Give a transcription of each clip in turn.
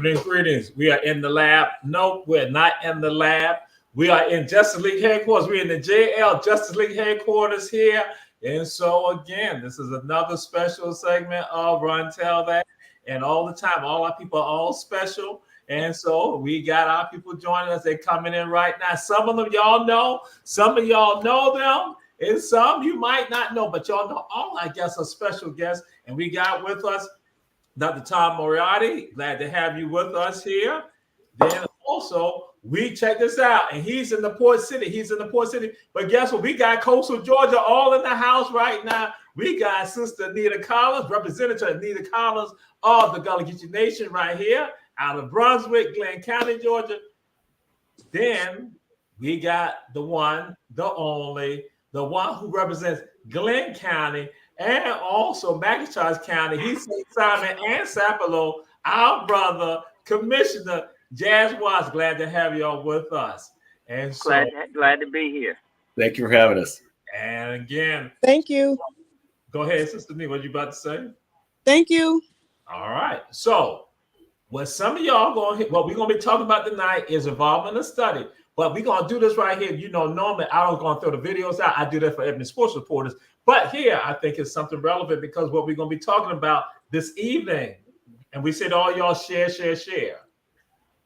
greetings. We are in the lab. No, we're not in the lab. We are in Justice League headquarters. We're in the JL Justice League headquarters here. And so, again, this is another special segment of Run Tell That. And all the time, all our people are all special. And so we got our people joining us. They're coming in right now. Some of them y'all know. Some of y'all know them. And some you might not know. But y'all know all our guests are special guests. And we got with us Dr. Tom Moriarty, glad to have you with us here. Then also, we check this out, and he's in the Port City. But guess what? We got Coastal Georgia all in the house right now. We got Sister Anita Collins, Representative Anita Collins of the Gullah Geechee Nation right here out of Brunswick, Glenn County, Georgia. Then we got the one, the only, the one who represents Glenn County, and also McIntosh County. He's St. Simon and Sapelo, our brother, Commissioner Jazz Watts. Glad to have y'all with us. And so glad to be here. Thank you for having us. And again, thank you. Go ahead, Sister Nee. What you about to say? Thank you. All right. So what some of y'all what we're gonna be talking about tonight is involving a study. But we're gonna do this right here. You know, normally I don't gonna throw the videos out. I do that for Ebony Sports Reporters. But here I think it's something relevant because what we're gonna be talking about this evening. And we said all y'all share.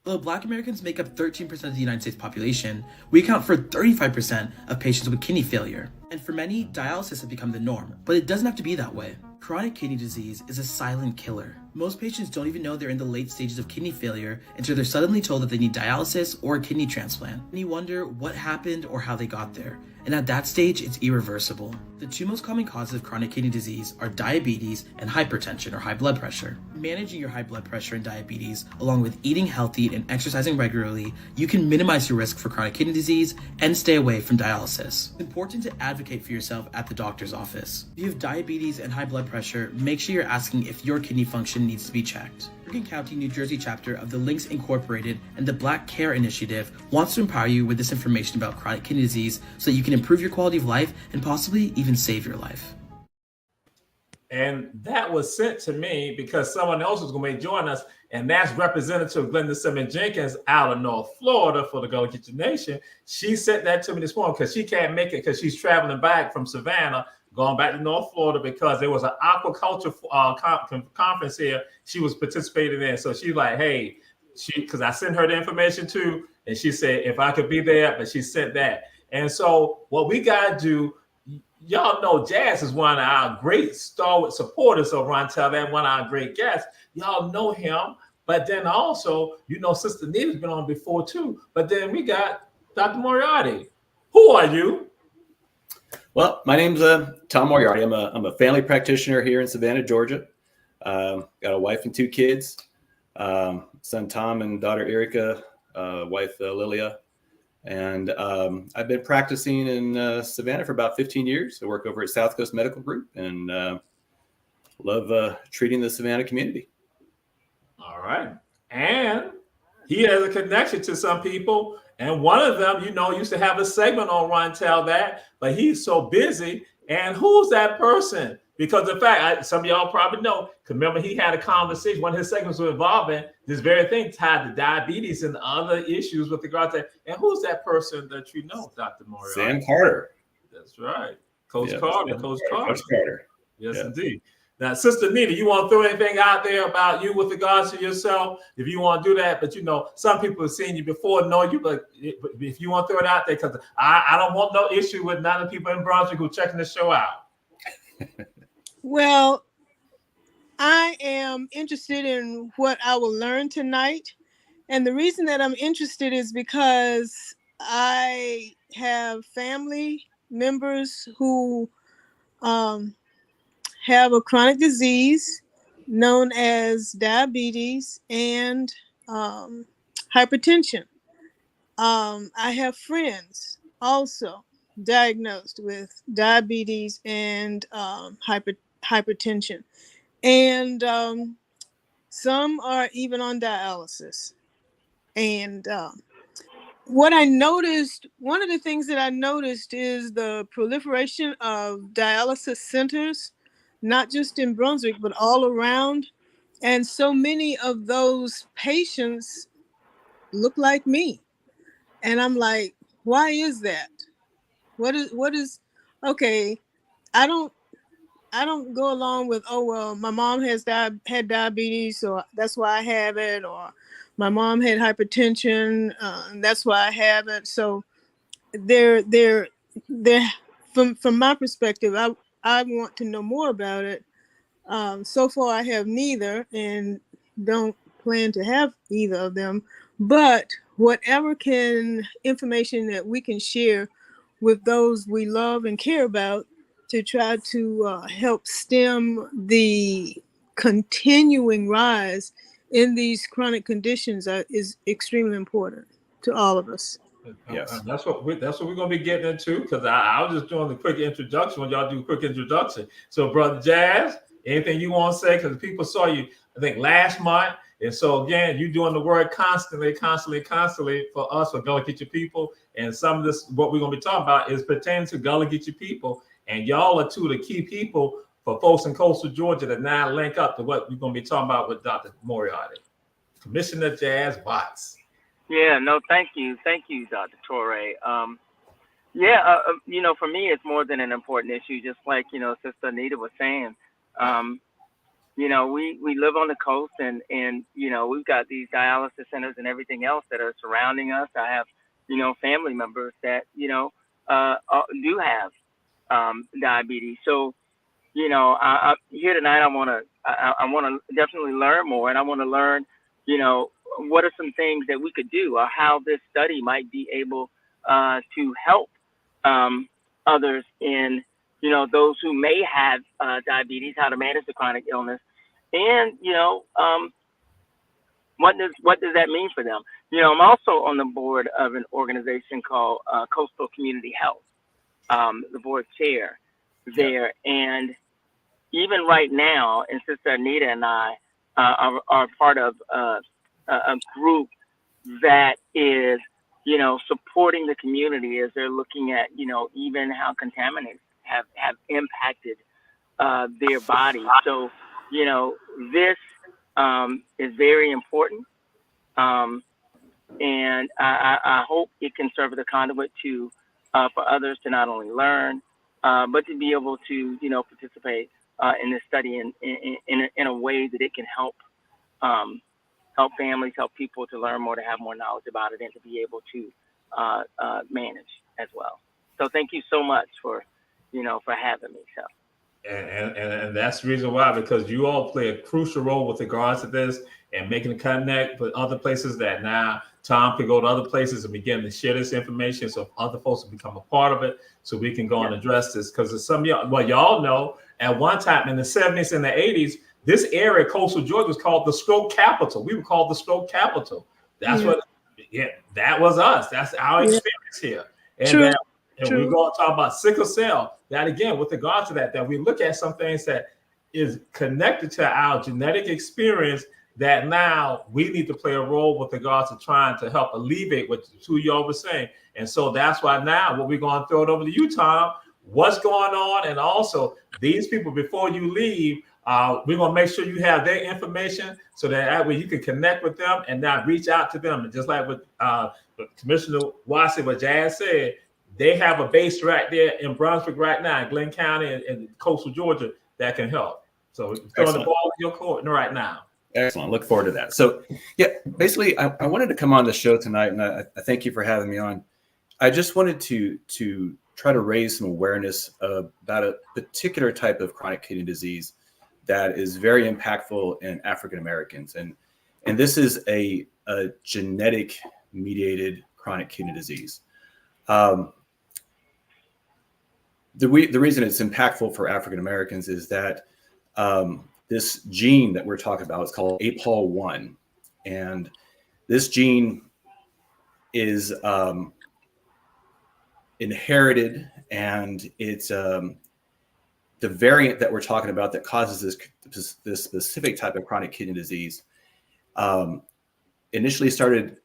Though Black Americans make up 13% of the United States population, we account for 35% of patients with kidney failure. And for many, dialysis has become the norm, but it doesn't have to be that way. Chronic kidney disease is a silent killer. Most patients don't even know they're in the late stages of kidney failure until they're suddenly told that they need dialysis or a kidney transplant. And you wonder what happened or how they got there. And at that stage, it's irreversible. The two most common causes of chronic kidney disease are diabetes and hypertension or high blood pressure. Managing your high blood pressure and diabetes, along with eating healthy and exercising regularly, you can minimize your risk for chronic kidney disease and stay away from dialysis. It's important to advocate for yourself at the doctor's office. If you have diabetes and high blood pressure, make sure you're asking if your kidney function needs to be checked. Bergen County, New Jersey chapter of the Links Incorporated and the Black Care Initiative wants to empower you with this information about chronic kidney disease so that you can improve your quality of life and possibly even save your life. And that was sent to me because someone else was going to join us, and that's Representative Glenda Simmons Jenkins out of North Florida for the Gullah Geechee Nation. She sent that to me this morning because she can't make it because she's traveling back from Savannah, going back to North Florida because there was an aquaculture conference here she was participating in. So she's like, hey, because I sent her the information too, and she said if I could be there, but she sent that. And so what we got to do, y'all know Jazz is one of our great stalwart supporters of Ron Tell That, one of our great guests. Y'all know him. But then also, you know, Sister Nita's been on before too. But then we got Dr. Moriarty. Who are you? Well, my name's Tom Moriarty. I'm a family practitioner here in Savannah, Georgia. Got a wife and two kids, son Tom and daughter Erica, wife Lilia. And I've been practicing in Savannah for about 15 years. I work over at South Coast Medical Group and love treating the Savannah community. All right. And he has a connection to some people. And one of them, you know, used to have a segment on Ron Tell That, but he's so busy. And who's that person? Because in fact, some of y'all probably know, because remember he had a conversation, one of his segments was involving this very thing tied to diabetes and other issues with regard to that. And who's that person that you know, Dr. Moriarty? Sam Carter. That's right. Coach Carter. Coach Carter. Yes, indeed. Now, Sister Nita, you want to throw anything out there about you with regards to yourself? If you want to do that, but you know, some people have seen you before, know you, but if you want to throw it out there, because I don't want no issue with none of the people in Brunswick who are checking the show out. Well, I am interested in what I will learn tonight. And the reason that I'm interested is because I have family members who have a chronic disease known as diabetes and hypertension. I have friends also diagnosed with diabetes and hypertension. And some are even on dialysis. And what I noticed, one of the things that I noticed is the proliferation of dialysis centers, not just in Brunswick, but all around. And so many of those patients look like me. And I'm like, why is that? What is okay, I don't go along with, oh well, my mom had diabetes, so that's why I have it, or my mom had hypertension, and that's why I have it. So they're from my perspective, I want to know more about it. So far, I have neither and don't plan to have either of them. But whatever information that we can share with those we love and care about to try to help stem the continuing rise in these chronic conditions is extremely important to all of us. Yes. That's what we're going to be getting into, because I was just doing the quick introduction when y'all do a quick introduction. So, Brother Jazz, anything you want to say? Because people saw you, I think, last month. And so, again, you doing the word constantly for us, for Gullah Geechee people. And some of this, what we're going to be talking about, is pertaining to Gullah Geechee people. And y'all are two of the key people for folks in coastal Georgia that now link up to what we're going to be talking about with Dr. Moriarty. Commissioner Jazz Watts. Yeah, no, thank you, Dr. Torre. For me, it's more than an important issue. Just like Sister Anita was saying, we live on the coast, and we've got these dialysis centers and everything else that are surrounding us. I have family members that do have diabetes. So I here tonight. I want to definitely learn more, and I want to learn what are some things that we could do, or how this study might be able to help others in, those who may have diabetes, how to manage the chronic illness, and what does that mean for them? I'm also on the board of an organization called Coastal Community Health, the board chair there, and even right now, and Sister Anita and I are part of a group that is, supporting the community as they're looking at, even how contaminants have impacted their body. So, this is very important. And I hope it can serve as a conduit for others to not only learn, but to be able to, participate in this study in a way that it can help families, help people to learn more, to have more knowledge about it, and to be able to manage as well. So thank you so much for having me. So. And that's the reason why, because you all play a crucial role with regards to this and making a connect with other places that now Tom can go to other places and begin to share this information so other folks will become a part of it, so we can go and address this. Because some of y'all know, at one time in the 70s and the 80s, this area, coastal Georgia, was called the stroke capital. We were called the stroke capital. That's that was us. That's our experience here. And True. we're going to talk about sickle cell. That again, with regard to that we look at some things that is connected to our genetic experience, that now we need to play a role with regards to trying to help alleviate what the two of y'all were saying. And so that's why now what we're going to throw it over to you, Tom. What's going on? And also these people, before you leave, we're going to make sure you have their information so that way you can connect with them and now reach out to them. And just like what Commissioner Watson, what Jazz said, they have a base right there in Brunswick right now, in Glenn County and coastal Georgia, that can help. So throwing the ball in your court right now. Excellent. Look forward to that. So, basically, I wanted to come on the show tonight, and I thank you for having me on. I just wanted to try to raise some awareness about a particular type of chronic kidney disease that is very impactful in African Americans, and this is a genetic mediated chronic kidney disease. The reason it's impactful for African Americans is that this gene that we're talking about is called APOL1, and this gene is inherited, and it's the variant that we're talking about that causes this specific type of chronic kidney disease. Initially started,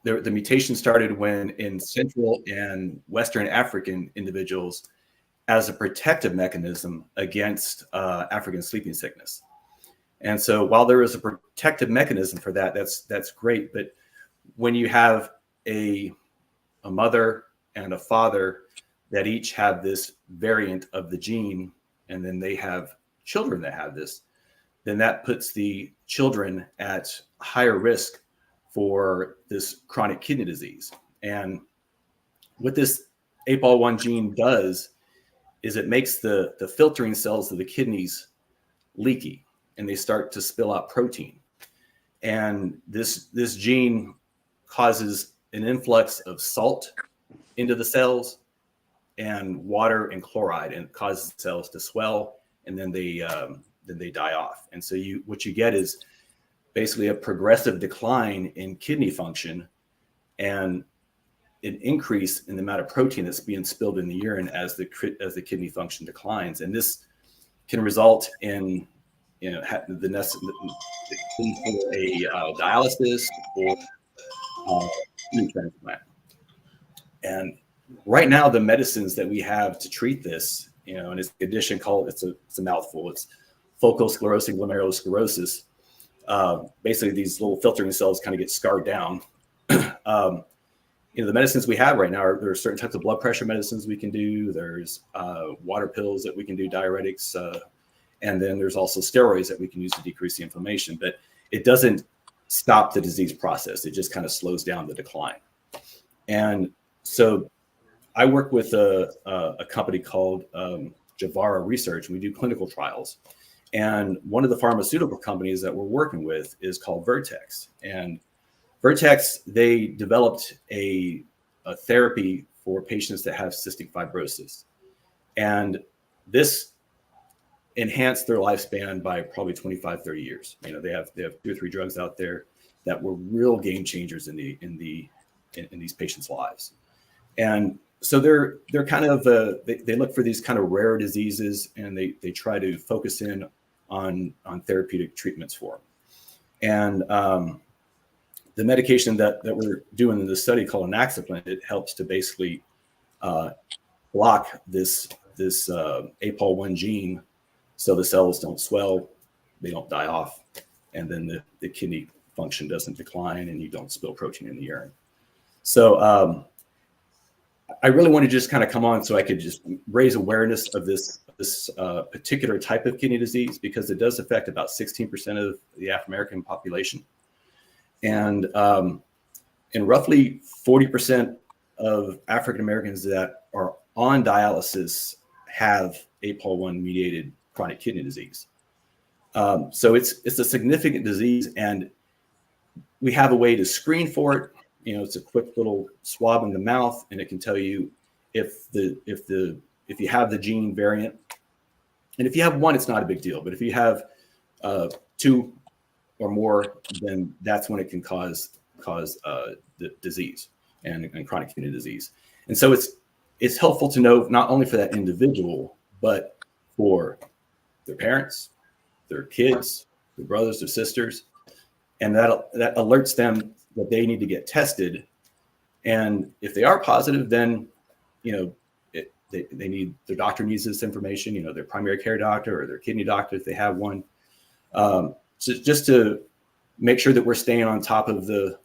the mutation started when in Central and Western African individuals as a protective mechanism against African sleeping sickness. And so while there is a protective mechanism for that, that's great. But when you have a mother and a father that each have this variant of the gene, and then they have children that have this, then that puts the children at higher risk for this chronic kidney disease. And what this APOL1 gene does is it makes the filtering cells of the kidneys leaky, and they start to spill out protein. And this gene causes an influx of salt into the cells and water and chloride, and it causes the cells to swell, and then they die off. And so what you get is basically a progressive decline in kidney function and an increase in the amount of protein that's being spilled in the urine as the kidney function declines. And this can result in the need for a dialysis or kidney transplant. And right now, the medicines that we have to treat this, and it's a condition called, it's a mouthful, it's focal sclerosing glomerulosclerosis. Basically, these little filtering cells kind of get scarred down. The medicines we have right now there are certain types of blood pressure medicines we can do. There's water pills that we can do, diuretics, and then there's also steroids that we can use to decrease the inflammation. But it doesn't stop the disease process. It just kind of slows down the decline. And so I work with a company called Javara Research. We do clinical trials. And one of the pharmaceutical companies that we're working with is called Vertex. And Vertex, they developed a therapy for patients that have cystic fibrosis. And this enhanced their lifespan by probably 25, 30 years. They have 2 or 3 drugs out there that were real game changers in these patients' lives. And so they're kind of they look for these kind of rare diseases, and they try to focus in on therapeutic treatments for them. And the medication that we're doing in this study called inaxaplin, it helps to basically block this APOL1 gene, so the cells don't swell, they don't die off, and then the kidney function doesn't decline, and you don't spill protein in the urine. So I really want to just kind of come on so I could just raise awareness of this particular type of kidney disease, because it does affect about 16% of the African-American population. And roughly 40% of African-Americans that are on dialysis have APOL1 mediated chronic kidney disease. So it's a significant disease, and we have a way to screen for it. It's a quick little swab in the mouth, and it can tell you if you have the gene variant. And if you have one, it's not a big deal. But if you have 2 or more, then that's when it can cause the disease and chronic kidney disease. And so it's helpful to know not only for that individual, but for their parents, their kids, their brothers, their sisters, and that alerts them that they need to get tested. And if they are positive, then they need, their doctor needs this information, their primary care doctor or their kidney doctor if they have one. So just to make sure that we're staying on top of the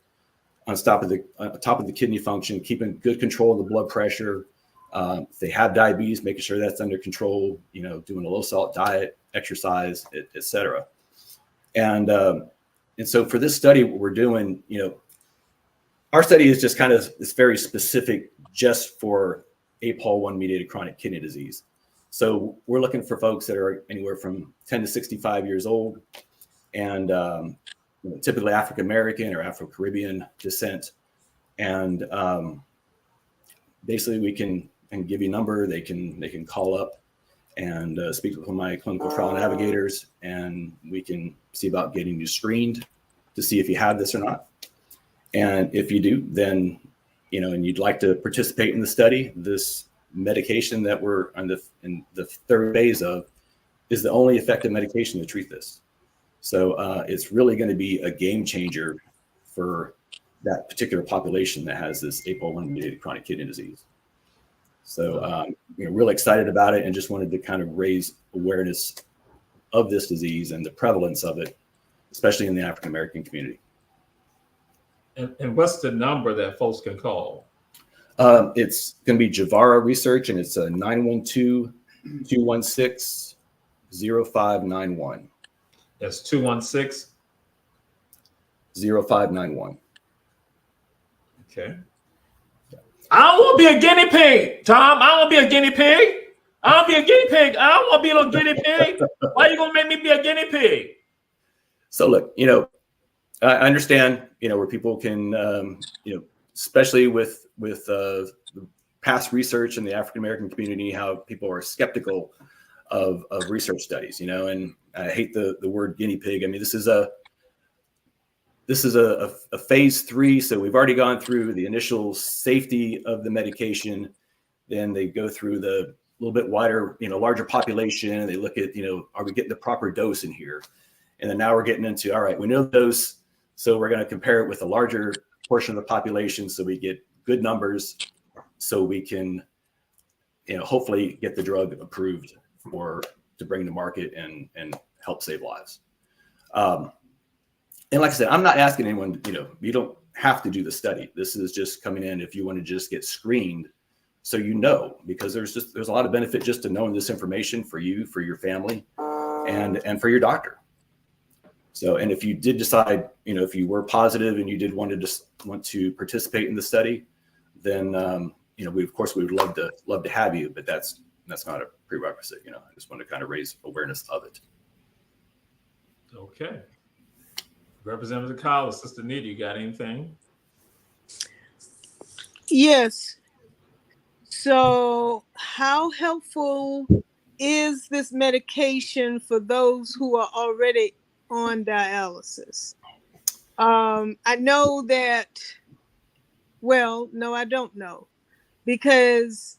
kidney function, keeping good control of the blood pressure. If they have diabetes, making sure that's under control, doing a low salt diet, exercise, et cetera. And so for this study, what we're doing, our study is just kind of, it's very specific just for APOL1 mediated chronic kidney disease. So we're looking for folks that are anywhere from 10 to 65 years old, and typically African-American or Afro-Caribbean descent. And basically we can give you a number, they can call up and speak with one of my clinical trial navigators, and we can see about getting you screened to see if you have this or not. And if you do, then, and you'd like to participate in the study, this medication that we're in the 3rd phase of is the only effective medication to treat this. So it's really going to be a game changer for that particular population that has this APOL1 mediated chronic kidney disease. So really excited about it, and just wanted to kind of raise awareness of this disease and the prevalence of it, especially in the African American community. And what's the number that folks can call? It's going to be Javara Research, and it's a 912-216-0591. That's 216. 0591. Okay. I don't want to be a guinea pig, Tom. I don't want to be a guinea pig. I don't be a guinea pig. I don't want to be no guinea pig. Why are you going to make me be a guinea pig? So look, I understand, where people can, especially with the past research in the African American community, how people are skeptical of research studies, and I hate the word guinea pig. I mean, this is a phase 3, so we've already gone through the initial safety of the medication. Then they go through the little bit wider, larger population, and they look at, are we getting the proper dose in here? And then now we're getting into, all right, we know the dose, so we're going to compare it with a larger portion of the population, so we get good numbers, so we can, hopefully get the drug approved to bring to market and help save lives. And like I said, I'm not asking anyone, you don't have to do the study. This is just coming in if you want to just get screened, so because there's a lot of benefit just to knowing this information for you, for your family, and for your doctor. So, and if you did decide, if you were positive and you did want to participate in the study, then we would love to have you, but that's not a prerequisite. I just want to kind of raise awareness of it. Okay. Representative Collins, Sister Nita, you got anything? Yes. So how helpful is this medication for those who are already on dialysis? I know that, no, I don't know, because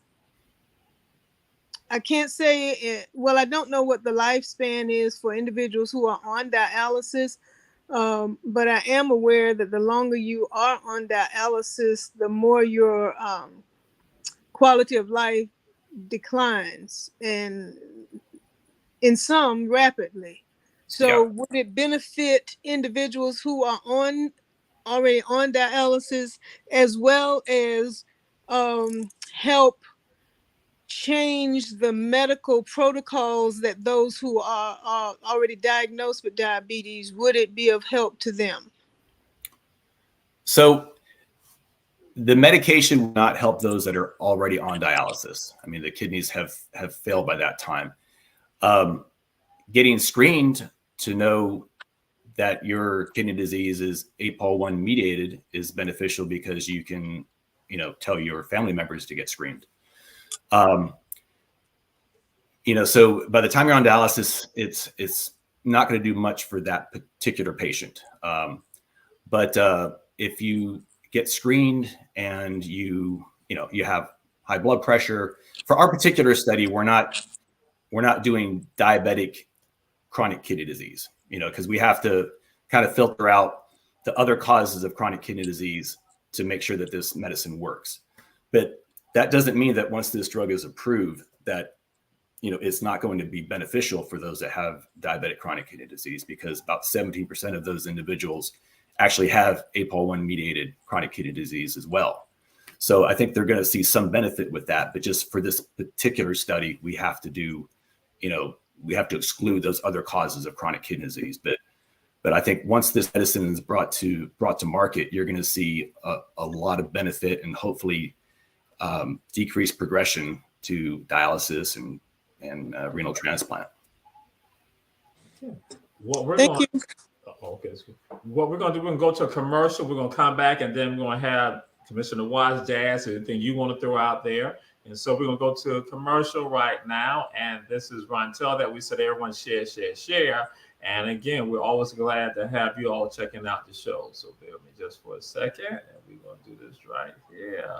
I can't say it. Well, I don't know what the lifespan is for individuals who are on dialysis, but I am aware that the longer you are on dialysis, the more your quality of life declines, and in some rapidly. So would it benefit individuals who are already on dialysis, as well as help change the medical protocols that those who are already diagnosed with diabetes, would it be of help to them? So the medication will not help those that are already on dialysis. I mean, the kidneys have failed by that time. Getting screened to know that your kidney disease is APOL1 mediated is beneficial, because you can, tell your family members to get screened. So by the time you're on dialysis, it's not going to do much for that particular patient. But if you get screened and you have high blood pressure, for our particular study, we're not doing diabetic chronic kidney disease, because we have to kind of filter out the other causes of chronic kidney disease to make sure that this medicine works. But that doesn't mean that once this drug is approved, that it's not going to be beneficial for those that have diabetic chronic kidney disease, because about 17% of those individuals actually have APOL1 mediated chronic kidney disease as well. So I think they're going to see some benefit with that, but just for this particular study, we have to do, we have to exclude those other causes of chronic kidney disease. But I think once this medicine is brought to market, you're going to see a lot of benefit, and hopefully decrease progression to dialysis and renal transplant. Thank you. Okay. So what we're going to do, we're going to go to a commercial. We're going to come back, and then we're going to have Commissioner Watts, Jazz, anything you want to throw out there. And so we're going to go to a commercial right now. And this is Rontel that we said everyone share. And again, we're always glad to have you all checking out the show. So bear with me just for a second, and we're going to do this right here.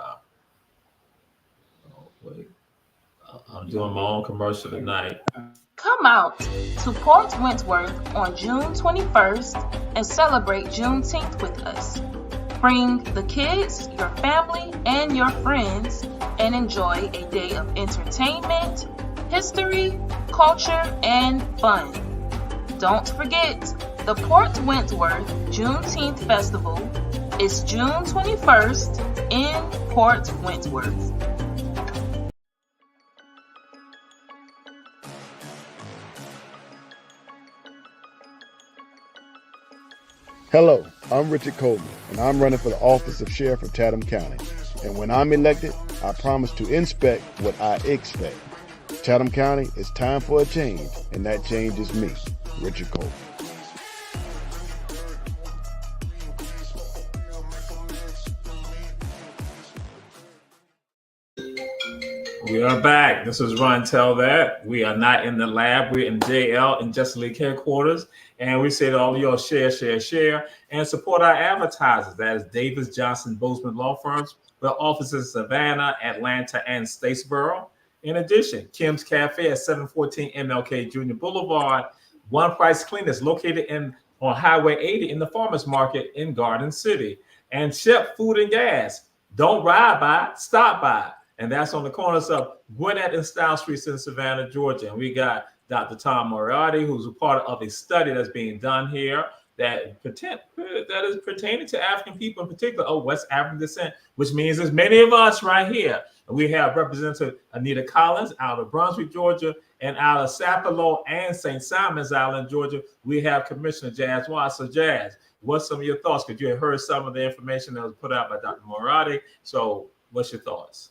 Oh, wait. I'm doing my own commercial tonight. Come out to Port Wentworth on June 21st and celebrate Juneteenth with us. Bring the kids, your family, and your friends and enjoy a day of entertainment, history, culture, and fun. Don't forget, the Port Wentworth Juneteenth Festival is June 21st in Port Wentworth. Hello, I'm Richard Coleman, and I'm running for the office of Sheriff of Chatham County. And when I'm elected, I promise to inspect what I expect. Chatham County, it's time for a change, and that change is me, Richard Coleman. We are back. This is Run Tell That. We are not in the lab. We're in JL in Justice League headquarters. And we say to all of y'all, share, and support our advertisers. That is Davis, Johnson, Bozeman Law Firms, with offices in Savannah, Atlanta, and Statesboro. In addition, Kim's Cafe at 714 MLK Junior Boulevard. One Price Cleaners located on Highway 80 in the Farmers Market in Garden City. And Shep Food and Gas. Don't ride by, stop by. And that's on the corners of Gwinnett and Style Streets in Savannah, Georgia. And we got Dr. Tom Moriarty, who's a part of a study that's being done here that is pertaining to African people in particular, of West African descent, which means there's many of us right here. And we have Representative Anita Collins out of Brunswick, Georgia, and out of Sapelo and St. Simon's Island, Georgia, we have Commissioner Jazz Watts. So Jazz, what's some of your thoughts? Because you had heard some of the information that was put out by Dr. Moriarty. So what's your thoughts?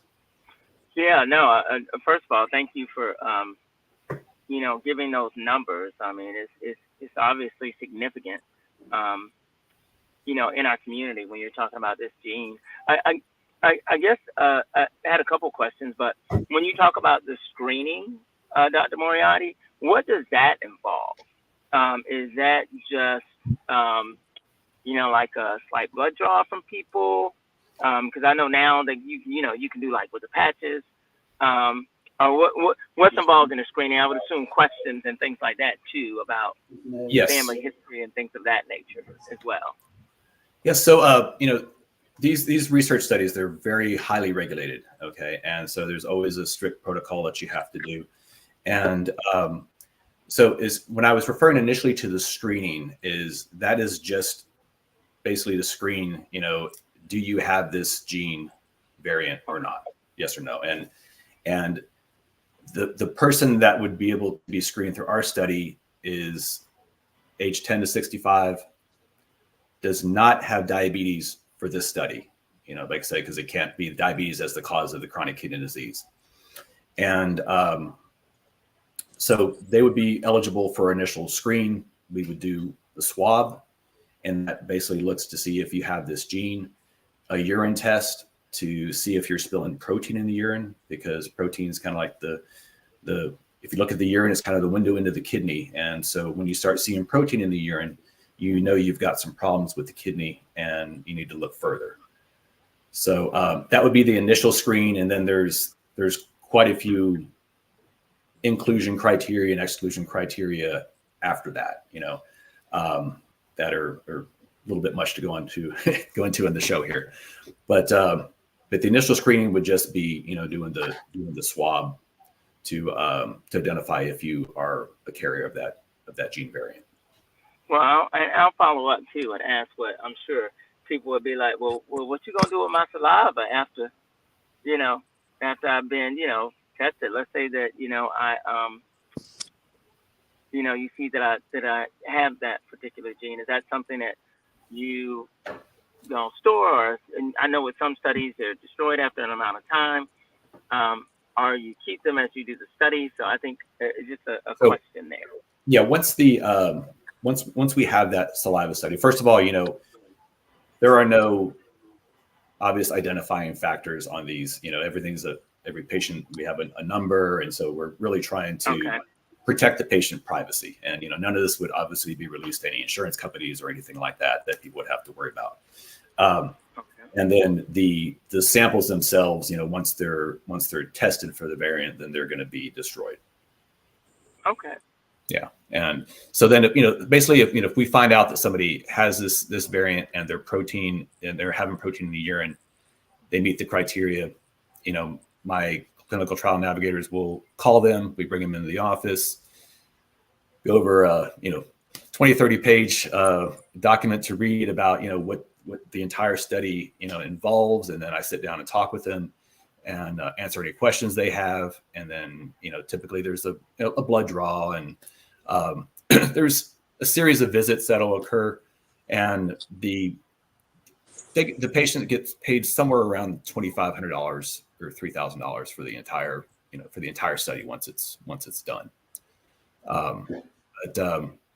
Yeah, no. First of all, thank you for giving those numbers. I mean, it's obviously significant, in our community when you're talking about this gene. I guess I had a couple questions, but when you talk about the screening, Dr. Moriarty, what does that involve? Is that just like a slight blood draw from people? Because I know now that you can do like with the patches, or what's involved in the screening. I would assume questions and things like that too about family history and things of that nature as well. Yes. So these research studies, they're very highly regulated. Okay, and so there's always a strict protocol that you have to do. And when I was referring initially to the screening, that is just basically to screen, do you have this gene variant or not? Yes or no? And the person that would be able to be screened through our study is age 10 to 65, does not have diabetes for this study, like I say, because it can't be diabetes as the cause of the chronic kidney disease. And so they would be eligible for initial screen. We would do the swab, and that basically looks to see if you have this gene. A urine test to see if you're spilling protein in the urine, because protein is kind of like if you look at the urine, it's kind of the window into the kidney. And so when you start seeing protein in the urine, you've got some problems with the kidney and you need to look further. So that would be the initial screen. And then there's quite a few inclusion criteria and exclusion criteria after that, that are a little bit much to go into in the show here. But the initial screening would just be, doing the swab to identify if you are a carrier of that gene variant. Well, I'll follow up too and ask what I'm sure people would be like, well, what you gonna do with my saliva after I've been, tested? Let's say that, you see that I have that particular gene. Is that something that you don't store, and I know with some studies they're destroyed after an amount of time, or you keep them as you do the study? So I think it's just a question there. Yeah, once we have that saliva study, first of all, there are no obvious identifying factors on these. Every patient, we have a number, and so we're really trying to protect the patient privacy. And none of this would obviously be released to any insurance companies or anything like that people would have to worry about. And then the samples themselves, once they're tested for the variant, then they're going to be destroyed. Okay. Yeah. And so then, basically, if we find out that somebody has this variant and they're having protein in the urine, they meet the criteria, my clinical trial navigators will call them. We bring them into the office, go over, 20, 30 page document to read about, what the entire study, involves. And then I sit down and talk with them and answer any questions they have. And then, typically there's a blood draw, and there's a series of visits that'll occur, and the patient gets paid somewhere around $2,500 or $3,000 for the entire study once it's done.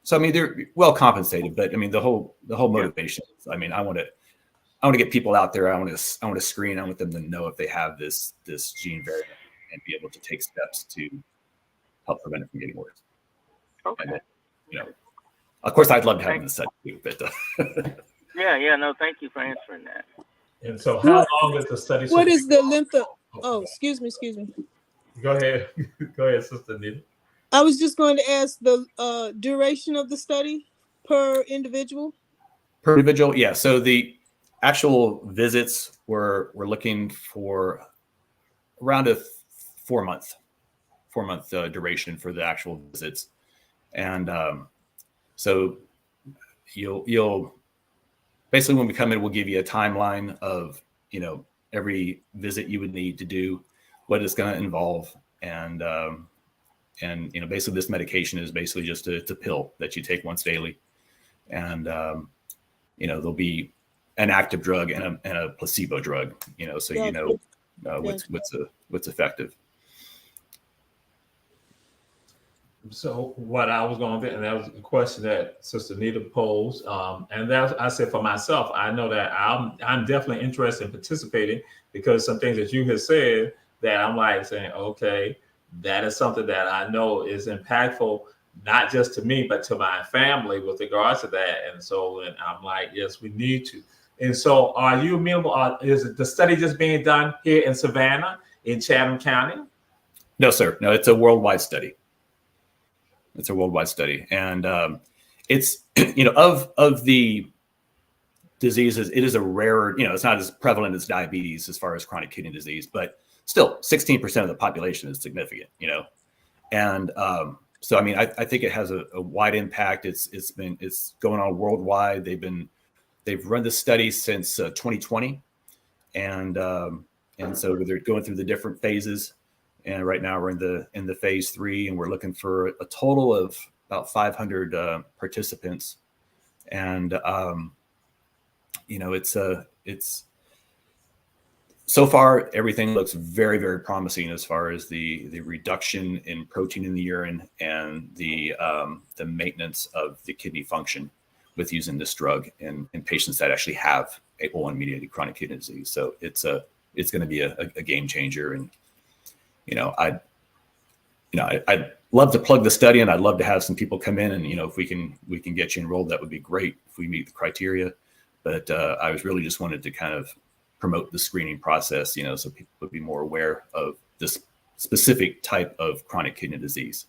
So I mean, they're well compensated, but I mean, the whole motivation is, I mean, I want to get people out there. I want to screen. I want them to know if they have this gene variant and be able to take steps to help prevent it from getting worse. Okay. And then, of course, I'd love to have them in the study too, but yeah, no, thank you for answering that. And so, how long is the study? What is the length of? Oh, excuse me. Go ahead, Sister Nita. I was just going to ask the duration of the study per individual. Per individual, yeah. So the actual visits we're looking for around a 4-month duration for the actual visits, and so you'll basically, when we come in, we'll give you a timeline of every visit you would need to do, what it's going to involve, and basically this medication is basically just it's a pill that you take once daily, and there'll be an active drug and a placebo drug, so what's effective. So what I was going to, and that was a question that Sister Nita posed, and that I said for myself, I know that I'm definitely interested in participating, because some things that you have said that I'm like saying, okay, that is something that I know is impactful, not just to me, but to my family with regards to that. And so, and I'm like, yes, we need to. And so, are you amenable? Is the study just being done here in Savannah, in Chatham County? No, sir. No, it's a worldwide study. It's a worldwide study, and it's of the diseases, it is a rarer. It's not as prevalent as diabetes as far as chronic kidney disease, but still, 16% of the population is significant. And so I mean, I think it has a wide impact. It's going on worldwide. They've run this study since 2020, and so they're going through the different phases. And right now we're in the phase 3, and we're looking for a total of about 500 participants. And it's so far everything looks very, very promising as far as the reduction in protein in the urine and the maintenance of the kidney function with using this drug in patients that actually have APOL1 mediated chronic kidney disease. So it's going to be a game changer. And I'd love to plug the study, and I'd love to have some people come in, and if we can get you enrolled, that would be great if we meet the criteria. But I was really just wanted to kind of promote the screening process, so people would be more aware of this specific type of chronic kidney disease.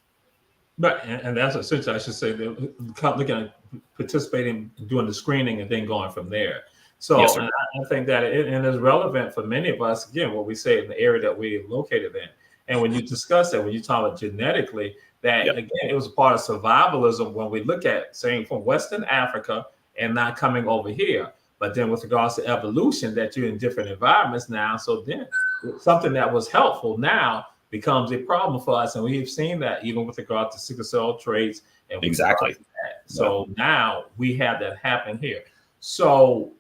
Right, and that's essentially, I should say, looking at participating, doing the screening, and then going from there. So yes, and I think that it is relevant for many of us, again, what we say in the area that we're located in. And when you discuss that, when you talk about genetically, that again, it was a part of survivalism when we look at saying from Western Africa and not coming over here. But then with regards to evolution, that you're in different environments now. So then something that was helpful now becomes a problem for us. And we've seen that even with regard to sickle cell traits. And exactly. So now we have that happening here. So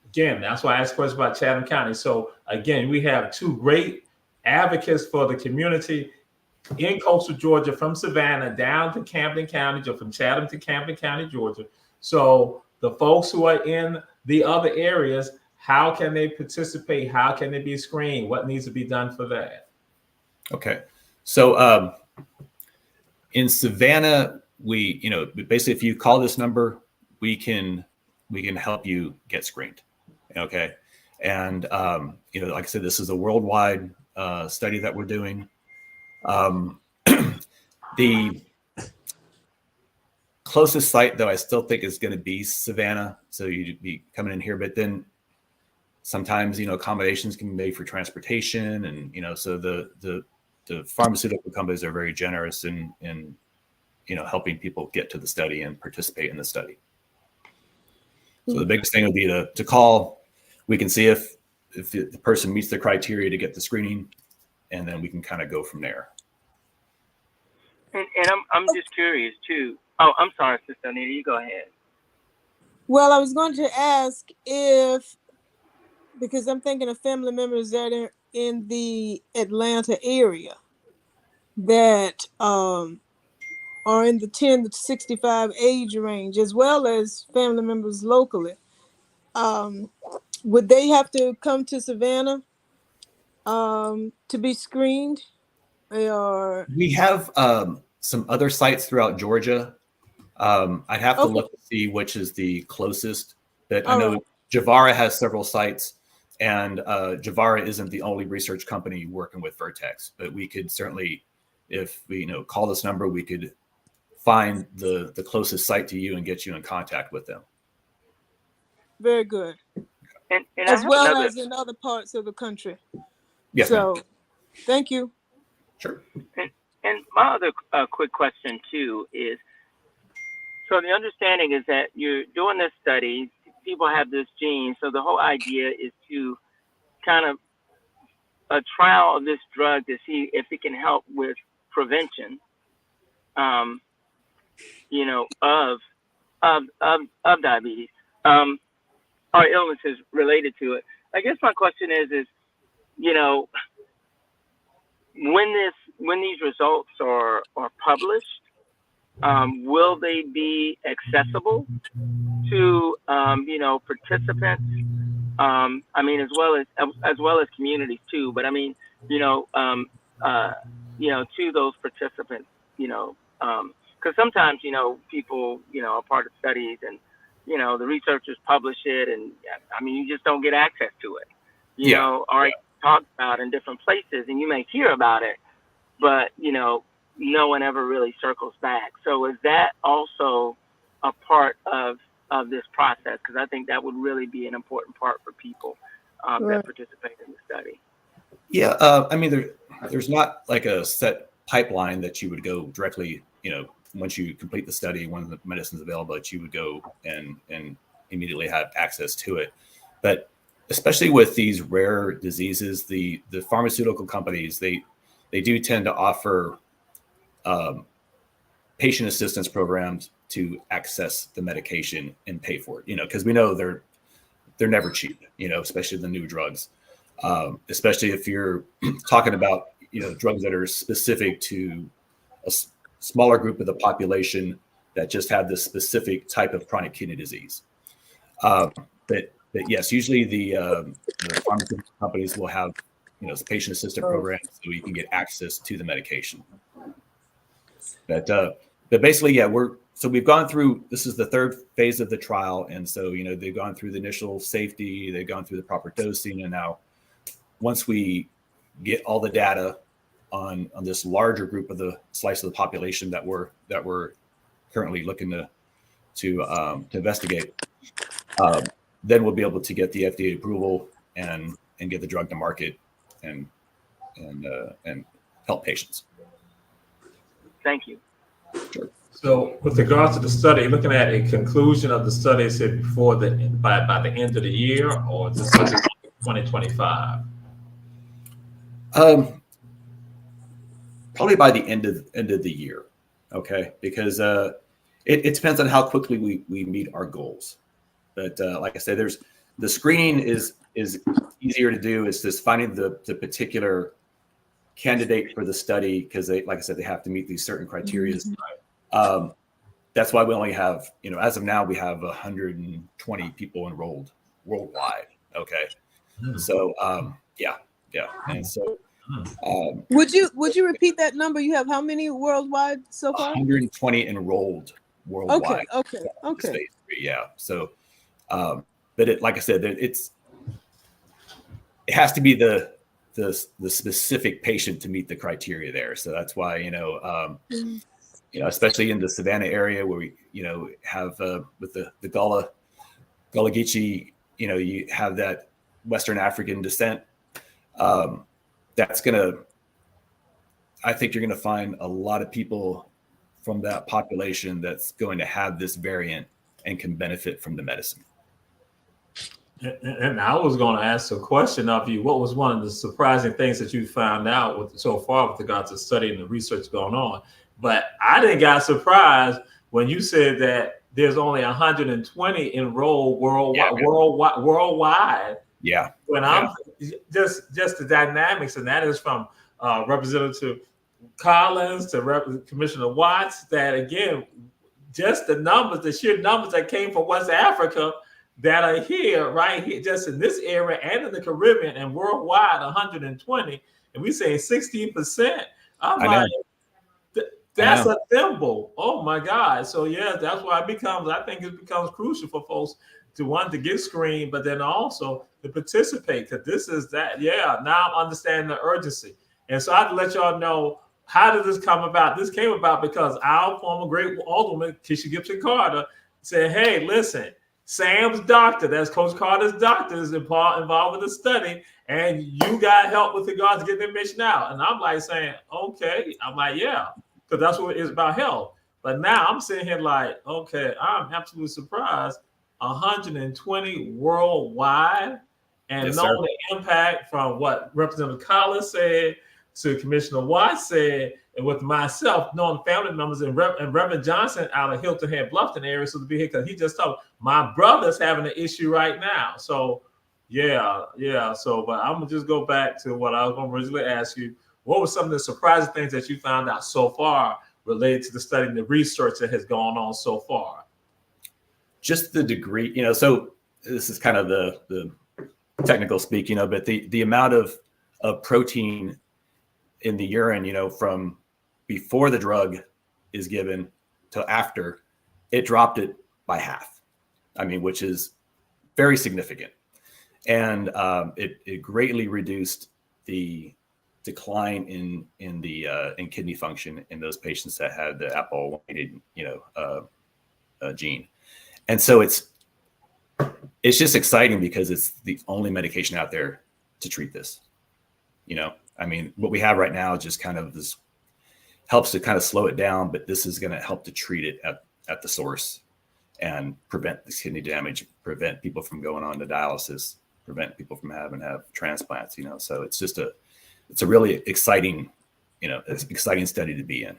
again, that's why I asked questions about Chatham County. So again, we have two great advocates for the community in coastal Georgia, from Savannah down to Camden County, or from Chatham to Camden County, Georgia. So the folks who are in the other areas, how can they participate? How can they be screened? What needs to be done for that? Okay. So in Savannah, we, basically, if you call this number, we can help you get screened. Okay. And, like I said, this is a worldwide study that we're doing. The closest site, though, I still think is going to be Savannah. So you'd be coming in here, but then sometimes, accommodations can be made for transportation, and, so the pharmaceutical companies are very generous in helping people get to the study and participate in the study. So the biggest thing would be to call. We can see if the person meets the criteria to get the screening, and then we can kind of go from there. And I'm just curious too. Oh, I'm sorry, Sister Anita, you go ahead. Well, I was going to ask because I'm thinking of family members that are in the Atlanta area that are in the 10 to 65 age range, as well as family members locally. Would they have to come to Savannah to be screened? Or We have some other sites throughout Georgia. I'd have to look to see which is the closest, but I know Javara has several sites, and Javara isn't the only research company working with Vertex, but we could certainly, if we call this number, we could find the closest site to you and get you in contact with them. Very good. And as well as in other parts of the country. Yes, so ma'am. Thank you. Sure. And my other quick question too is, so the understanding is that you're doing this study, people have this gene, so the whole idea is to kind of a trial of this drug to see if it can help with prevention, of diabetes, or illnesses related to it. I guess my question is, when these results are published, will they be accessible to participants? I mean, as well as communities too. But I mean, to those participants, because sometimes people are part of studies and the researchers publish it, and I mean, you just don't get access to it. Or talked about in different places, and you may hear about it, but no one ever really circles back. So is that also a part of this process? Because I think that would really be an important part for people that participate in the study. Yeah, I mean, there's not like a set pipeline that you would go directly, once you complete the study, when the medicine's available, that you would go and immediately have access to it. But especially with these rare diseases, the pharmaceutical companies, they do tend to offer patient assistance programs to access the medication and pay for it, because we know they're never cheap, especially the new drugs, especially if you're talking about, drugs that are specific to a smaller group of the population that just have this specific type of chronic kidney disease. But yes, usually the pharmaceutical companies will have, patient assistant programs so you can get access to the medication. But basically, yeah, we've gone through, this is the third phase of the trial. And so, they've gone through the initial safety, they've gone through the proper dosing. And now once we get all the data on this larger group of the slice of the population that we're currently looking to investigate, then we'll be able to get the FDA approval and get the drug to market and help patients. Thank you. Sure. So, with regards to the study, looking at a conclusion of the study, said before by the end of the year, or is this 2025? Probably by the end of the year. Okay, because it depends on how quickly we meet our goals. But like I said, the screening is easier to do. It's just finding the particular candidate for the study, because like I said, they have to meet these certain criteria. That's why we only have, as of now, we have 120 people enrolled worldwide. Okay, so yeah, and so would you repeat that number? You have how many worldwide so far? 120 enrolled worldwide. Okay. Phase 3, yeah. So, but like I said, it has to be the specific patient to meet the criteria there. So that's why, especially in the Savannah area where we, have with the Gullah Geechee, you have that Western African descent. I think you're going to find a lot of people from that population that's going to have this variant and can benefit from the medicine. And I was going to ask a question of you. What was one of the surprising things that you found out so far with regards to studying the research going on? But I didn't got surprised when you said that there's only 120 enrolled worldwide. Yeah. When I'm just the dynamics, and that is from Representative Collins to Commissioner Watts, that again, just the numbers, the sheer numbers that came from West Africa that are here, right here, just in this area and in the Caribbean and worldwide, 120, and we say 16%. I'm like, that's a thimble. Oh my God. So yeah, that's why I think it becomes crucial for folks to want to get screened, but then also to participate, because this is that. Yeah, now I'm understanding the urgency. And so I have to let y'all know, how did this come about? This came about because our former great alderman, Keisha Gibson Carter, said, hey, listen, Sam's doctor, that's Coach Carter's doctor, is involved with the study, and you got help with regards to getting the mission out. And I'm like saying, okay. I'm like, yeah, because that's what it's about, health. But now I'm sitting here like, okay, I'm absolutely surprised. 120 worldwide, and yes, knowing the impact from what Representative Collins said to Commissioner Watts said, and with myself, knowing family members and Reverend Johnson out of Hilton Head Bluffton area, so to be here, because he just told my brother's having an issue right now. So yeah. So, but I'm gonna just go back to what I was gonna originally ask you. What were some of the surprising things that you found out so far related to the study and the research that has gone on so far? Just the degree, so this is kind of the technical speak, but the amount of protein in the urine, from before the drug is given to after, it dropped it by half. I mean, which is very significant. And it greatly reduced the decline in kidney function in those patients that had the APOL1 gene. And so it's just exciting because it's the only medication out there to treat this. I mean, what we have right now just kind of this helps to kind of slow it down, but this is going to help to treat it at the source and prevent the kidney damage, prevent people from going on to dialysis, prevent people from having to have transplants. So it's just it's a really exciting, exciting study to be in.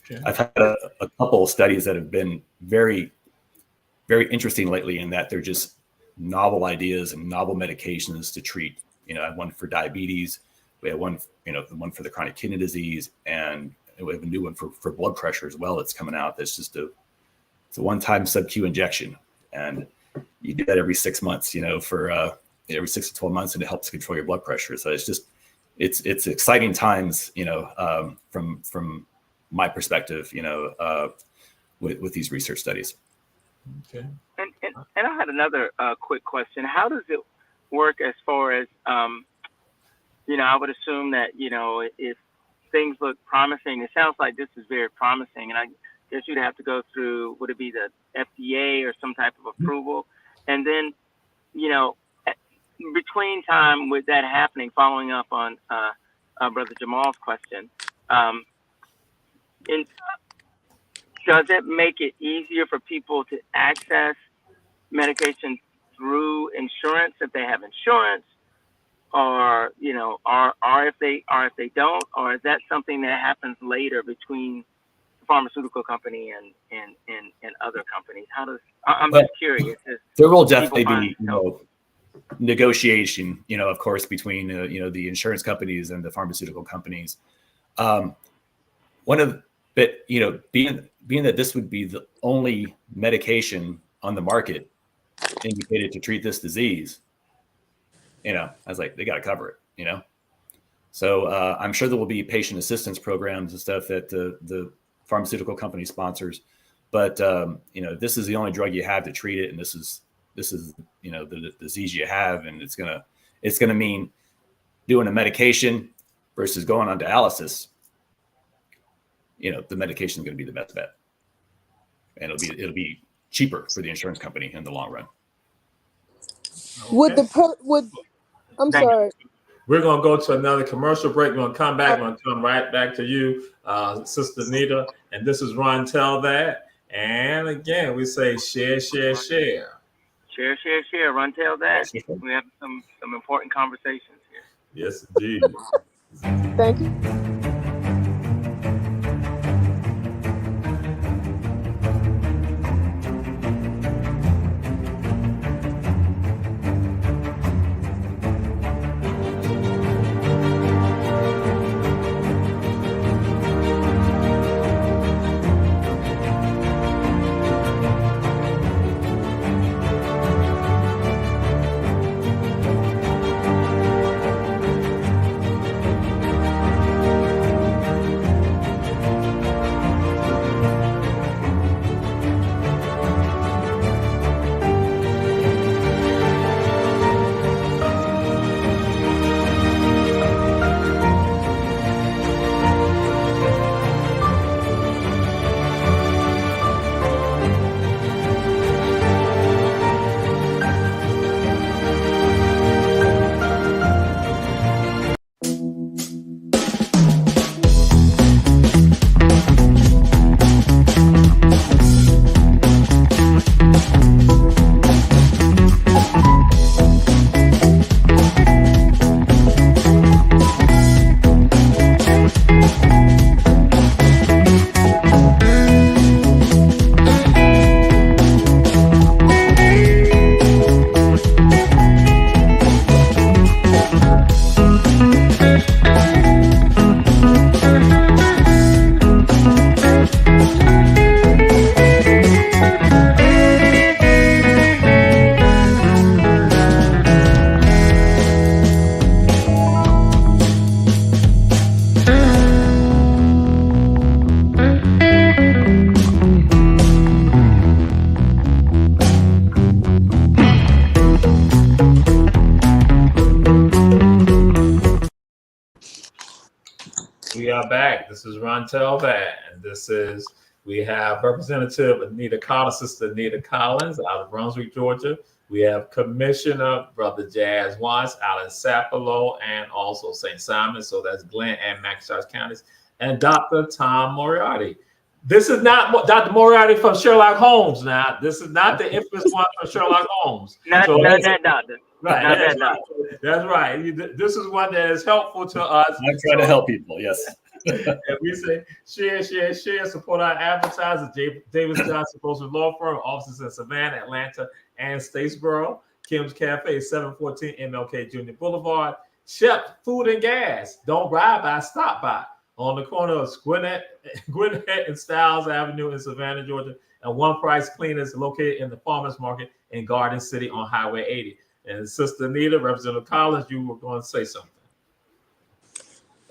Okay. I've had a couple of studies that have been very, very interesting lately in that they're just novel ideas and novel medications to treat. I have one for diabetes. We have one, the one for the chronic kidney disease, and we have a new one for blood pressure as well. That's coming out. That's just it's a one-time sub-Q injection, and you do that every 6 months. For every 6 to 12 months, and it helps control your blood pressure. So it's exciting times. From my perspective, with these research studies. Okay. And I had another quick question. How does it work as far as, I would assume that, if things look promising, it sounds like this is very promising. And I guess you'd have to go through, would it be the FDA or some type of approval? And then, between time with that happening, following up on Brother Jamal's question, does it make it easier for people to access medication through insurance if they have insurance, or or if they don't, or is that something that happens later between the pharmaceutical company and other companies? I'm just curious. There will definitely be negotiation, of course, between the insurance companies and the pharmaceutical companies. Being that this would be the only medication on the market indicated to treat this disease, I was like, they got to cover it, So I'm sure there will be patient assistance programs and stuff that the pharmaceutical company sponsors, but this is the only drug you have to treat it, and this is the disease you have, and it's gonna mean doing a medication versus going on dialysis. The medication is going to be the best bet, and it'll be cheaper for the insurance company in the long run. Okay. I'm sorry. We're going to go to another commercial break. We're going to come back. We're going to come right back to you, Sister Nita. And this is Ron Tell That. And again, we say share, share, share. Share, share, share. Run, tell that. We have some important conversations here. Yes, indeed. Thank you. We are back. This is Ron Tell That. And we have Representative Anita Collins, Sister Anita Collins out of Brunswick, Georgia. We have Commissioner Brother Jazz Watts out in Sapelo and also St. Simon. So that's Glenn and McIntosh counties. And Dr. Tom Moriarty. This is not Dr. Moriarty from Sherlock Holmes now. This is not the infamous one from Sherlock Holmes. Not that doctor. Right. Not that doctor. That's right. This is one that is helpful to us. I try to help people, yes. And we say share, share, share, support our advertisers. Davis Johnson Postal Law Firm, offices in Savannah, Atlanta, and Statesboro. Kim's Cafe, 714 MLK Junior Boulevard. Shep Food and Gas. Don't ride by, stop by. On the corner of Gwinnett and Styles Avenue in Savannah, Georgia. And One Price Cleaners located in the Farmers Market in Garden City on Highway 80. And Sister Anita, Representative Collins, you were going to say something.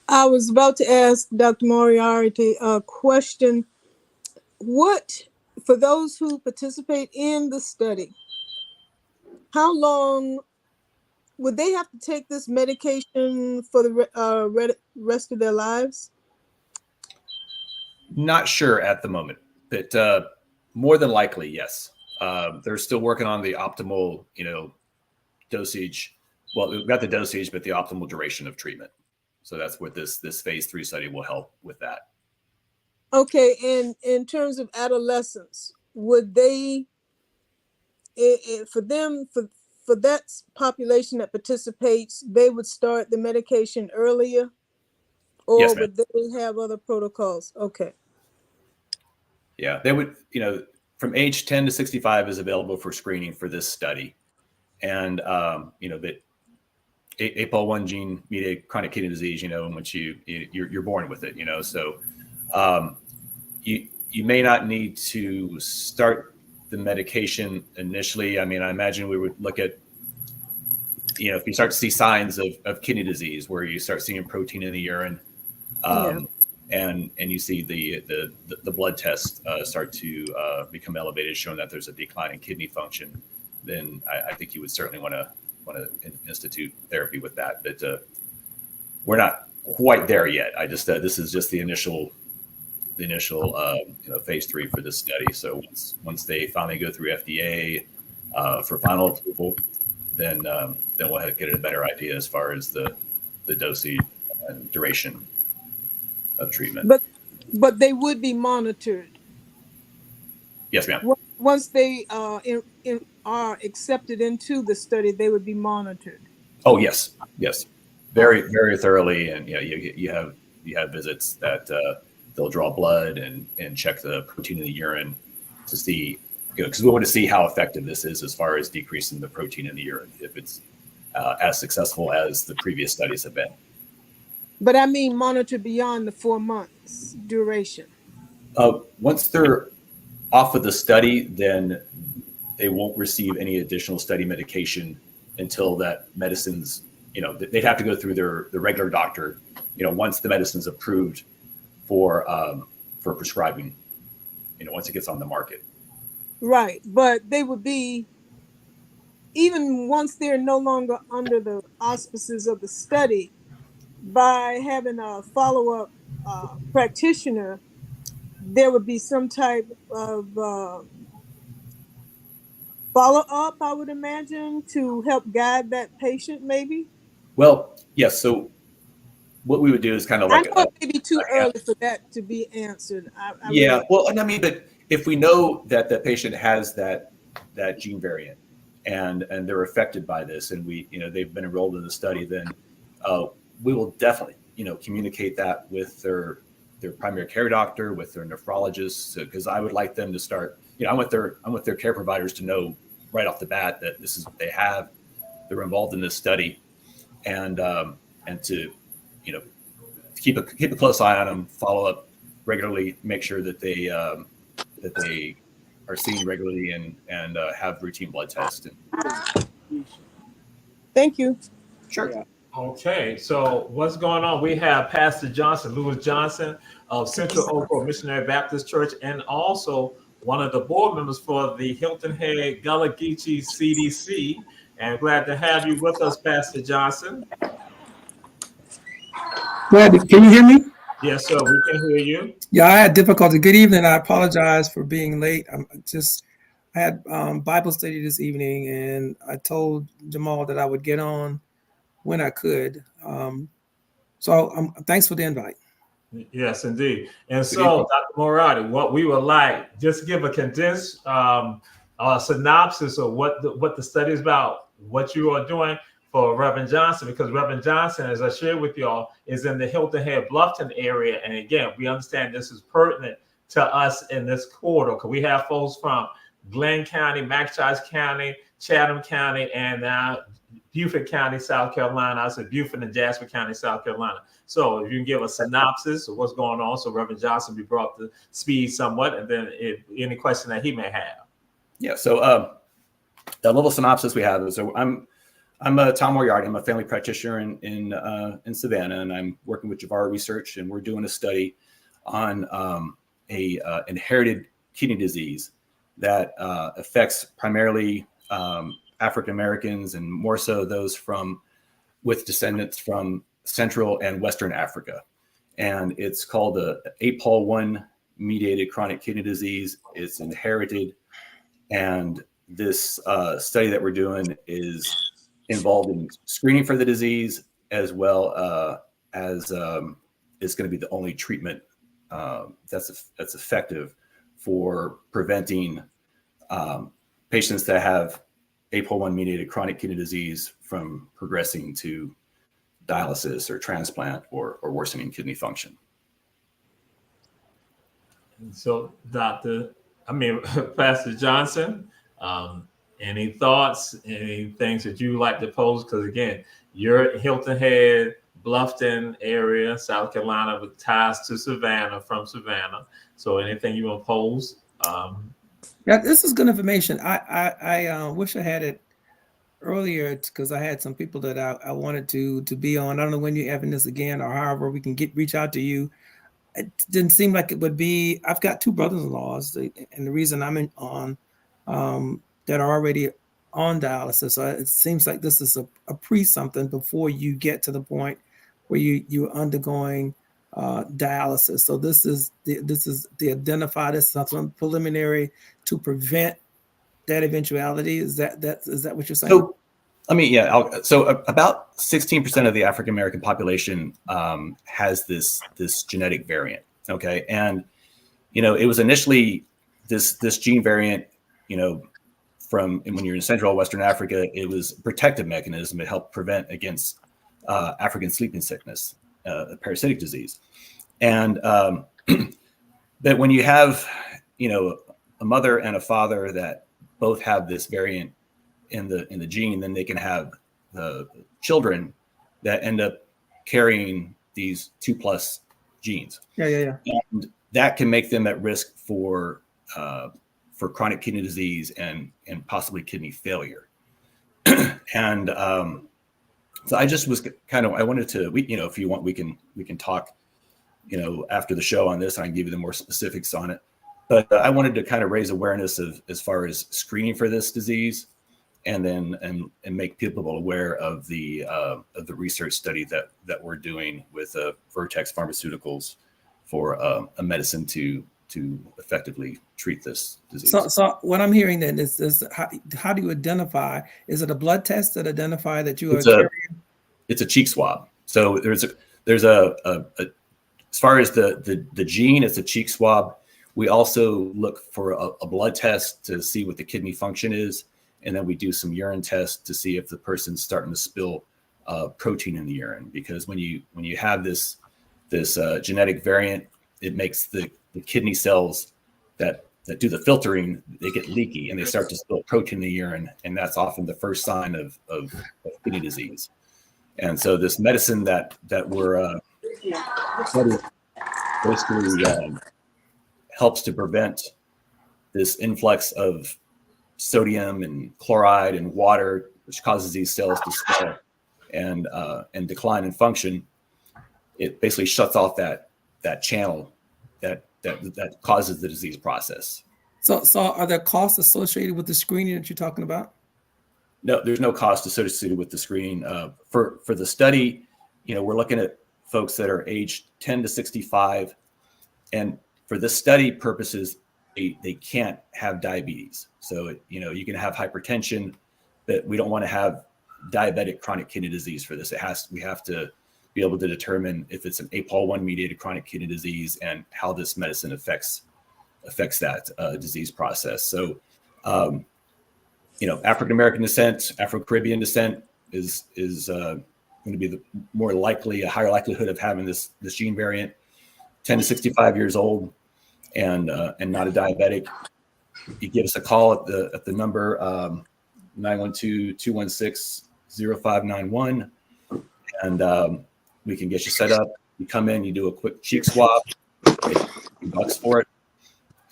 I was about to ask Dr. Moriarty a question. For those who participate in the study, how long would they have to take this medication for the rest of their lives? Not sure at the moment, but more than likely, yes. They're still working on the optimal, dosage. Well, we've got the dosage, but the optimal duration of treatment. So that's what this phase 3 study will help with that. Okay, and in terms of adolescents, would they, for that population that participates, they would start the medication earlier, or yes, would they have other protocols? Okay. Yeah, they would, from age 10 to 65 is available for screening for this study. And, that APOL1 gene mediated chronic kidney disease, in which you're born with it, so you may not need to start the medication initially. I mean, I imagine we would look at, if you start to see signs of kidney disease where you start seeing protein in the urine, and you see the blood tests start to become elevated, showing that there's a decline in kidney function, then I think you would certainly want to institute therapy with that. But we're not quite there yet. This is just the initial phase 3 for this study. So once they finally go through FDA for final approval, then we'll get a better idea as far as the dosage and duration of treatment. But they would be monitored. Yes, ma'am. Once they are accepted into the study, they would be monitored. Oh, yes, yes, very, very thoroughly. And you have visits that they'll draw blood and check the protein in the urine to see, because we want to see how effective this is as far as decreasing the protein in the urine, if it's as successful as the previous studies have been. But I mean monitor beyond the 4 months duration. Once they're off of the study, then they won't receive any additional study medication until that medicine's, they'd have to go through the regular doctor, once the medicine's approved for prescribing, once it gets on the market. Right. But they would be, even once they're no longer under the auspices of the study, by having a follow-up practitioner, there would be some type of follow-up, I would imagine, to help guide that patient, maybe? Well, yes. So what we would do is kind of like I know it may be too early for that to be answered. Yeah. Well, I mean, but if we know that the patient has that gene variant and they're affected by this, and they've been enrolled in the study, then we will definitely communicate that with their primary care doctor, with their nephrologist, because I would like them to start. I want their care providers to know right off the bat that this is what they have. They're involved in this study, and to keep a close eye on them, follow up regularly, make sure that they are seen regularly and have routine blood tests. Thank you. Sure. Yeah. Okay, so what's going on? We have Pastor Johnson, Lewis Johnson of Central Oak Grove Missionary Baptist Church, and also one of the board members for the Hilton Head Gullah Geechee CDC. And glad to have you with us, Pastor Johnson. Glad. Can you hear me? Yes, sir, we can hear you. Yeah, I had difficulty. Good evening. I apologize for being late. I had Bible study this evening, and I told Jamal that I would get on when I could. So thanks for the invite. Yes, indeed. And so, Dr. Morati, what we would like, just give a condensed synopsis of what the study is about, what you are doing for Reverend Johnson, because Reverend Johnson, as I shared with y'all, is in the Hilton Head Bluffton area. And again, we understand this is pertinent to us in this corridor, because we have folks from Glenn County, McChise County, Chatham County, and now Beaufort County, South Carolina. I said Beaufort and Jasper County, South Carolina. So if you can give a synopsis of what's going on, so Reverend Johnson be brought to speed somewhat, and then if any question that he may have. Yeah. So the little synopsis we have is, so I'm Tom Moriarty. I'm a family practitioner in Savannah, and I'm working with Javara Research, and we're doing a study on a inherited kidney disease that affects primarily African Americans, and more so those with descendants from Central and Western Africa. And it's called a APOL1 mediated chronic kidney disease. It's inherited. And this study that we're doing is involved in screening for the disease, as well as it's going to be the only treatment that's effective for preventing patients that have APOL1 mediated chronic kidney disease from progressing to dialysis or transplant or worsening kidney function. So, Pastor Johnson, any thoughts, any things that you like to pose? Because again, you're Hilton Head, Bluffton area, South Carolina, with ties to Savannah, from Savannah. So anything you want to pose? Yeah, this is good information. I wish I had it earlier, because I had some people that I wanted to be on. I don't know when you're having this again, or however we can reach out to you. It didn't seem like it would be. I've got two brothers-in-laws, and the reason I'm on that are already on dialysis. So it seems like this is a something before you get to the point where you're undergoing dialysis. So this is the identify. This is something preliminary to prevent that eventuality. Is that what you're saying? So, about 16% of the African American population has this genetic variant, Okay, and it was initially this gene variant, from when you're in Central Western Africa, it was a protective mechanism. It helped prevent against African sleeping sickness, a parasitic disease. And that when you have, a mother and a father that both have this variant in the gene, then they can have the children that end up carrying these 2+ genes. Yeah. And that can make them at risk for chronic kidney disease and possibly kidney failure. And so I just was I wanted to, if you want, we can talk, after the show on this, and I can give you the more specifics on it. But I wanted to kind of raise awareness of as far as screening for this disease, and then and make people aware of the research study that we're doing with Vertex Pharmaceuticals for a medicine to effectively treat this disease. So what I'm hearing then is how do you identify? Is it a blood test that identify that you are carrying? It's a cheek swab. So there's a as far as the gene, it's a cheek swab. We also look for a blood test to see what the kidney function is, and then we do some urine tests to see if the person's starting to spill protein in the urine. Because when you have this genetic variant, it makes the kidney cells that do the filtering, they get leaky and they start to spill protein in the urine, and that's often the first sign of kidney disease. And so this medicine that we're studying basically helps to prevent this influx of sodium and chloride and water, which causes these cells to swell and decline in function. It basically shuts off that channel that causes the disease process. So are there costs associated with the screening that you're talking about? No, there's no cost associated with the screening. For the study, we're looking at folks that are aged 10 to 65, and for the study purposes, they can't have diabetes. So you can have hypertension, but we don't want to have diabetic chronic kidney disease for this. We have to be able to determine if it's an APOL1 mediated chronic kidney disease and how this medicine affects that disease process. So, African American descent, Afro-Caribbean descent is going to be a higher likelihood of having this gene variant. 10 to 65 years old and not a diabetic. You give us a call at the number 912-216-0591, and we can get you set up. You come in, you do a quick cheek swab, $50 for it,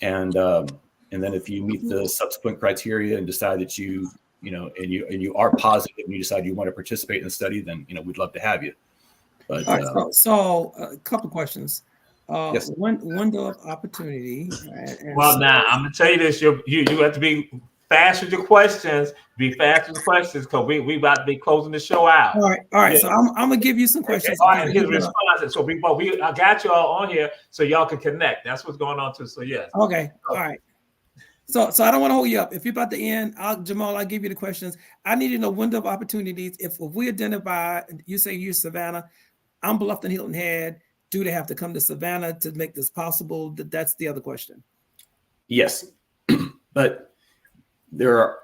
and then if you meet the subsequent criteria and decide that you are positive and you decide you want to participate in the study, then we'd love to have you. But all right, so a couple questions. Yes. Window of opportunity. Now I'm gonna tell you this: you have to be fast with your questions. Be fast with the questions because we about to be closing the show out. All right. Yeah. So I'm gonna give you some questions. All right, his responses. So I got you all on here so y'all can connect. That's what's going on too. So yes. Okay. All right. So I don't want to hold you up. If you're about to end, Jamal, I'll give you the questions. I need to know window of opportunities. If we identify, you say you're Savannah, I'm Bluffton Hilton Head. Do they have to come to Savannah to make this possible? That's the other question. Yes, but there are,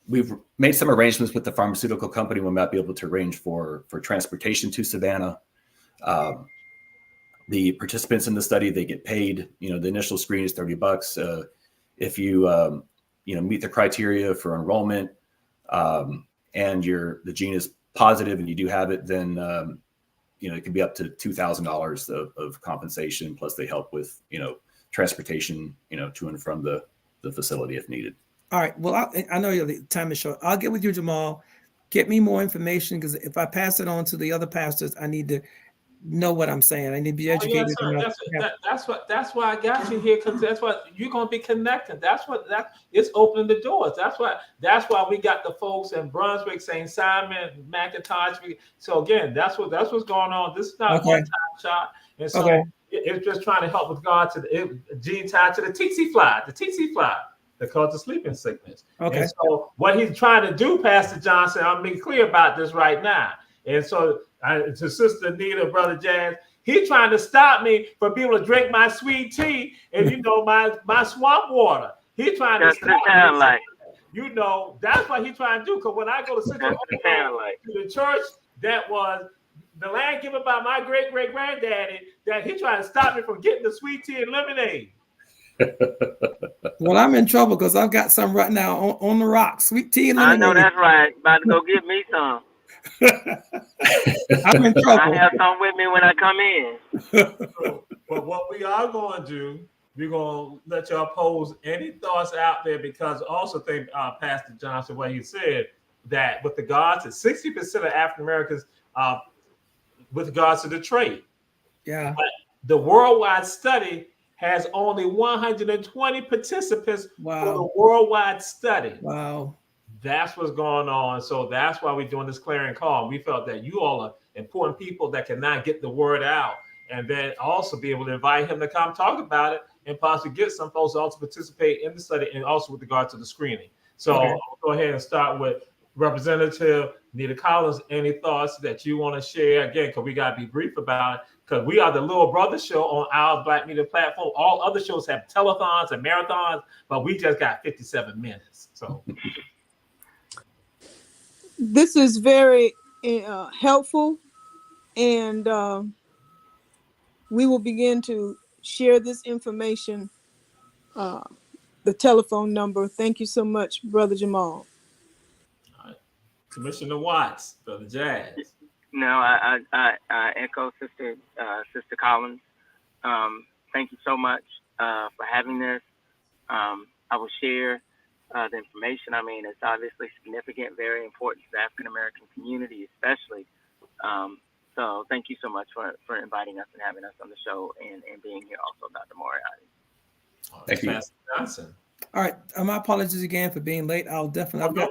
we've made some arrangements with the pharmaceutical company. We might be able to arrange for transportation to Savannah. The participants in the study, they get paid. The initial screen is $30. If you meet the criteria for enrollment and the gene is positive and you do have it, then it can be up to $2,000 of compensation. Plus they help with, transportation, to and from the facility if needed. All right. Well, I know the time is short. I'll get with you, Jamal. Get me more information, because if I pass it on to the other pastors, I need to know what I'm saying. I need to be educated. That's why I got you here, because that's what you're gonna be connecting. It's opening the doors. That's why we got the folks in Brunswick, St. Simon, McIntosh. So again, that's what's going on. This is not a one-time shot, and so it's just trying to help with regard to the gene tied to the TC fly, that causes sleeping sickness. Okay. And so what he's trying to do, Pastor Johnson, I'm being clear about this right now. And so to Sister Anita, Brother Jazz, he trying to stop me from being able to drink my sweet tea and, you know, my swamp water. He trying to stop me. Like. You know, that's what he trying to do. Because when I go to Central to the church, that was the land given by my great-great-granddaddy, that he trying to stop me from getting the sweet tea and lemonade. Well, I'm in trouble because I've got some right now on the rocks, sweet tea and lemonade. I know that's right. About to go get me some. I'm in trouble. I have some with me when I come in. But what we are going to do, we're going to let y'all pose any thoughts out there, because I also think Pastor Johnson, what he said, that with regards to 60% of African Americans, with regards to the trade. Yeah. But the worldwide study has only 120 participants for the worldwide study. Wow. That's what's going on. So that's why we're doing this clarion call. We felt that you all are important people that cannot get the word out, and then also be able to invite him to come talk about it and possibly get some folks to also participate in the study, and also with regard to the screening. So I'll go ahead and start with Representative Nita Collins. Any thoughts that you want to share? Again, because we got to be brief about it, because we are the little brother show on our Black Media platform. All other shows have telethons and marathons, but we just got 57 minutes. So this is very helpful, and we will begin to share this information, the telephone number. Thank you so much, Brother Jamal. All right. Commissioner Watts, Brother Jazz. No, I echo Sister Collins. Thank you so much for having this. I will share the information. I mean, it's obviously significant, very important to the African American community, especially. So thank you so much for inviting us and having us on the show, and being here also, Dr. Moriarty. Thank you. Pastor Johnson. All right. My apologies again for being late. I'll definitely.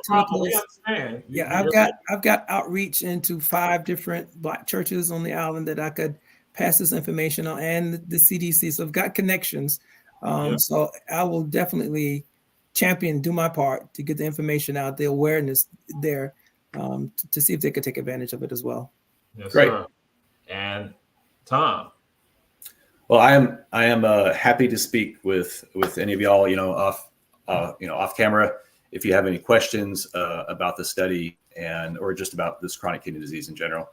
I've got outreach into 5 different Black churches on the island that I could pass this information on, and the CDC. So I've got connections. So I will definitely do my part to get the information out, the awareness there, to see if they could take advantage of it as well. Yes, great. Sir. And Tom. Well, I am happy to speak with any of y'all, off camera, if you have any questions about the study or just about this chronic kidney disease in general.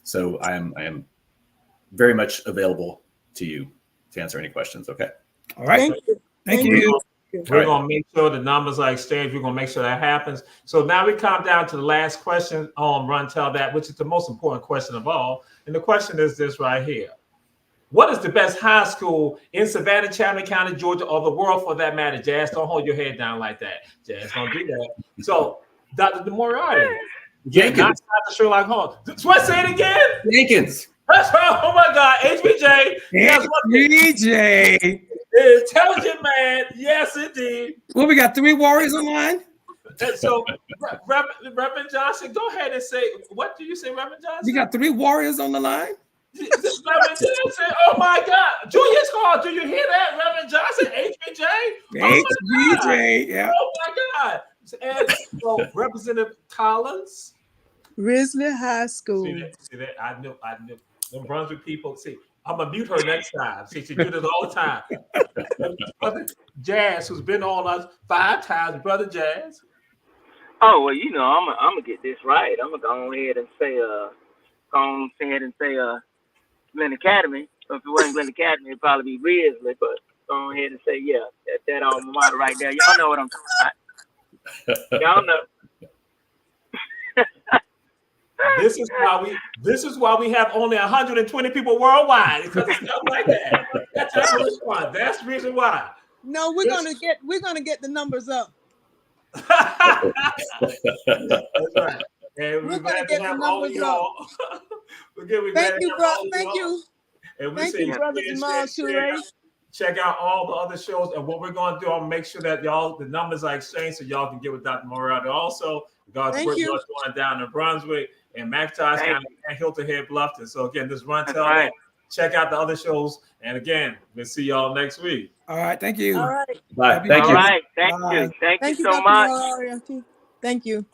So I am very much available to you to answer any questions. Okay. All right. Thank you. We're going to make sure the numbers are exchanged. We're going to make sure that happens. So now we come down to the last question on Run Tell That, which is the most important question of all. And the question is this right here. What is the best high school in Savannah, Chatham County, Georgia, or the world for that matter? Jazz, don't hold your head down like that. Jazz, don't do that. So, Dr. Moriarty. Jenkins. Not Dr. Sherlock Holmes. What, say it again? Jenkins. That's right. Oh, my God. HBJ. HBJ. Intelligent man. Yes, indeed. Well, we got 3 warriors online. And so, Reverend Johnson, go ahead and say, what do you say, Reverend Johnson? We got 3 warriors on the line. Reverend Johnson, oh my God. Julius Hall, do you hear that, Reverend Johnson? HBJ? HBJ, yeah. Oh my God. And so, Representative Collins. Risley High School. See that? I knew. Them Brunswick people, see, I'm going to mute her next time. See, she do this all the time. Brother Jazz, who's been on us 5 times, Brother Jazz. Oh, well, I'm going to get this right. I'm going to go ahead and say, Glenn Academy. If it wasn't Glenn Academy, it'd probably be Risley, but go ahead and say, yeah, that alma mater right there. Y'all know what I'm talking about. Y'all know. This is why we have only 120 people worldwide, because it's stuff like that. That's the reason why. No, we're gonna get the numbers up. That's right. And we're gonna get the numbers up. Thank you, bro. Thank you. And we Thank you, Brother Jamal Shure. Check out all the other shows, and what we're going to do, I'll make sure that the numbers are exchanged so y'all can get with Dr. Moriarty. Also, God's work you're doing down in Brunswick and McIntosh County and Hilton Head Bluffton. So again, this Run Tell That. Check out the other shows, and again, we'll see y'all next week. All right, thank you. All right, bye. Thank you. All right, thank you so much. Thank you.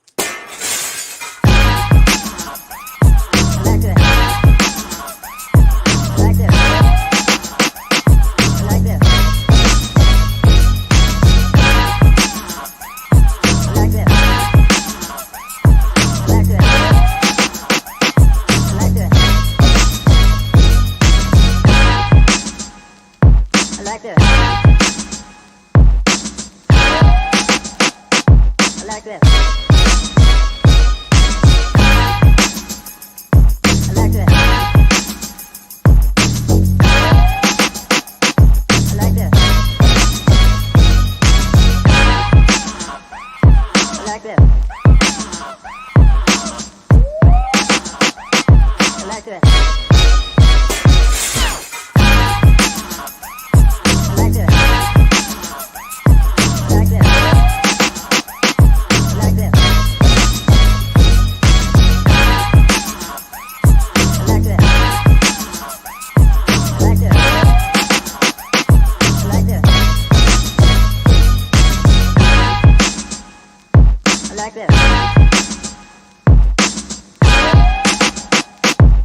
like this.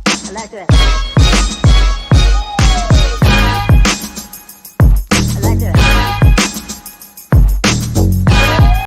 I like this.